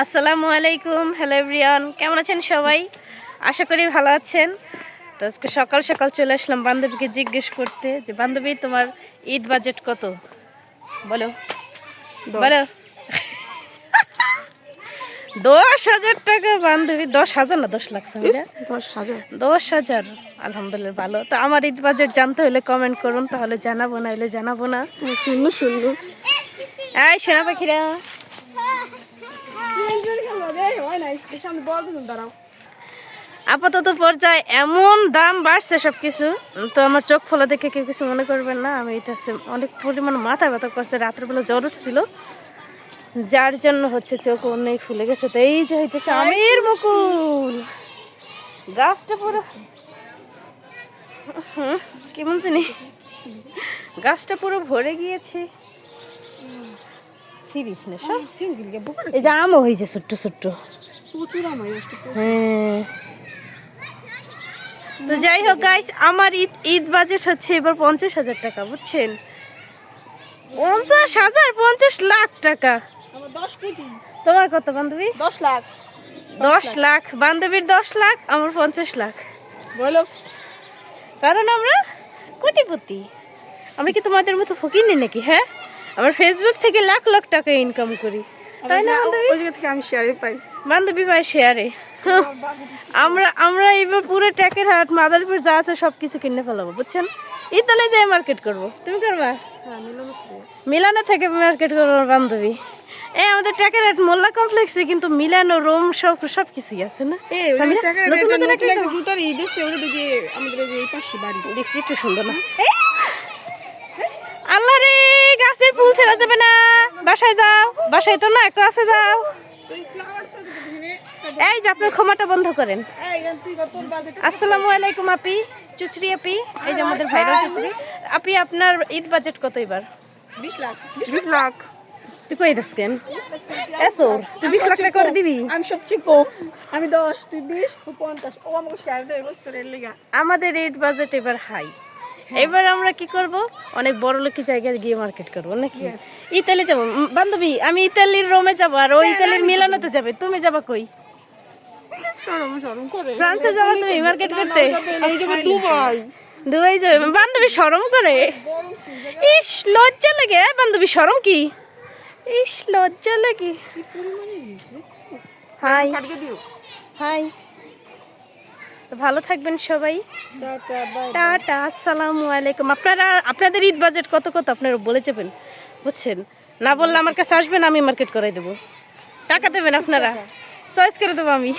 আসসালামু আলাইকুম, hello everyone, কেমন আছেন সবাই? আশা করি ভালো আছেন। তো আজকে সকাল সকাল চলে আসলাম বান্ধবীকে জিজ্ঞেস করতে যে বান্ধবী তোমার ঈদ বাজেট কত, বলো বলো। 10,000 টাকা বান্ধবী? 10,000 না 10 লাখ? 10,000। 10,000? আলহামদুলিল্লাহ, ভালো। তো আমার ঈদ বাজেট জানতে হলে কমেন্ট করুন, তাহলে জানাবো, না হলে জানাবো না। শূন্য শূন্য। এই সোনা পাখিরা, আপাতত পর্যায়ে এমন দাম বাড়ছে সবকিছু, তো আমার চোখ ফোলা দেখে কেউ কিছু মনে করবেন না। আমি এটা অনেক পরিমাণ মাথা ব্যথা করছে, রাত্রেবেলা জ্বর উঠছিল, যার জন্য হচ্ছে চোখ অনেক ফুলে গেছে। তো এই যে হইতেছে আমের মুকুল, গাছটা পুরো কেমন জানি, গাছটা পুরো ভরে গিয়েছে। সিরিজ না সব, এই যে আমও হয়েছে ছোট্ট ছোট্ট। হ্যাঁ, তো যাই হোক গাইস, আমার ঈদ বাজেট হচ্ছে এবার 50,000 টাকা, বুঝছেন? 50,000, 50 লাখ টাকা। তোমার কত বান্ধবী? 10 লাখ। 10 লাখ বান্ধবীর, 10 লাখ আমার 50 লাখ। বলো, কারণ আমরা কোটিপতি। আমরা কি তোমাদের মতো ফকির নেই নাকি? হ্যাঁ, আমরা ফেসবুক থেকে লাখ লাখ টাকা ইনকাম করি, তাই না বান্ধবী? ওই জায়গা থেকে আমি শেয়ারে পাই। বান্ধবী ভাই শেয়ারে আমরা এবার পুরো ট্যাকের হাট মাদারীপুর যা আছে সবকিছু কিনে ফেলাবো, বুঝছেন? ইতালি যাই মার্কেট করবো, তুমি করবা? মিলানো থেকে মার্কেট করবো বান্ধবী। এই আমাদের ট্যাকের হাট মোল্লা কমপ্লেক্সে কিন্তু মিলানো রোম সব কিছুই আছে না? জুতার ঈদ এসে ওটা দেখি আমাদের এই পাশে বাড়ি দেখছি একটু সুন্দর না? আল্লাহ রে, গাছের ফুল ছেড়া যাবে না, বাসায় যাও। বাসায় তো না, ক্লাসে যাও। এই যে আপনার ক্ষমাটা বন্ধ করেন। আসসালামু আলাইকুম আপি, চুচরি আপি, এই যে আমাদের ভাইরাল চুচরি আপি। আপনার ঈদ বাজেট কত এবার? 20 লাখ। 20 লাখ। তুই কই দিস কেন? এসোর তুই 20 লাখ টাকা করে দিবি? আমি সবচেয়ে কম, আমি 10, তুই 20, তুই 50। ও আমাকে শেয়ার দেয় বছরের লেগা। আমাদের ঈদ বাজেট এবার হাই। এবার আমরা কি করব? অনেক বড় লোকি জায়গায় গিয়ে মার্কেট করবো নাকি? ইতালি যাবো বান্ধবী, আমি ইতালির রোমে যাবো, আর ওই ইতালির মিলানোতে যাবে। তুমি যাবা কই? শরম করে। ফ্রান্সে যাবা তুমি মার্কেট করতে? আমি যাবো দুবাই। দুবাই যাবে বান্ধবী? শরম করে, ইস লজ্জা লাগে বান্ধবী, শরম কি? ইস লজ্জা লাগে। হাই হাই, ভালো থাকবেন সবাই, টাটা, আসসালামু আলাইকুম। আপনাদের ঈদ বাজেট কত কত আপনারা বলে যাবেন, বুঝছেন? না বললে আমার কাছে আসবেন, আমি মার্কেট করাই দেবো। টাকা দেবেন আপনারা, চয়েস করে দেবো আমি।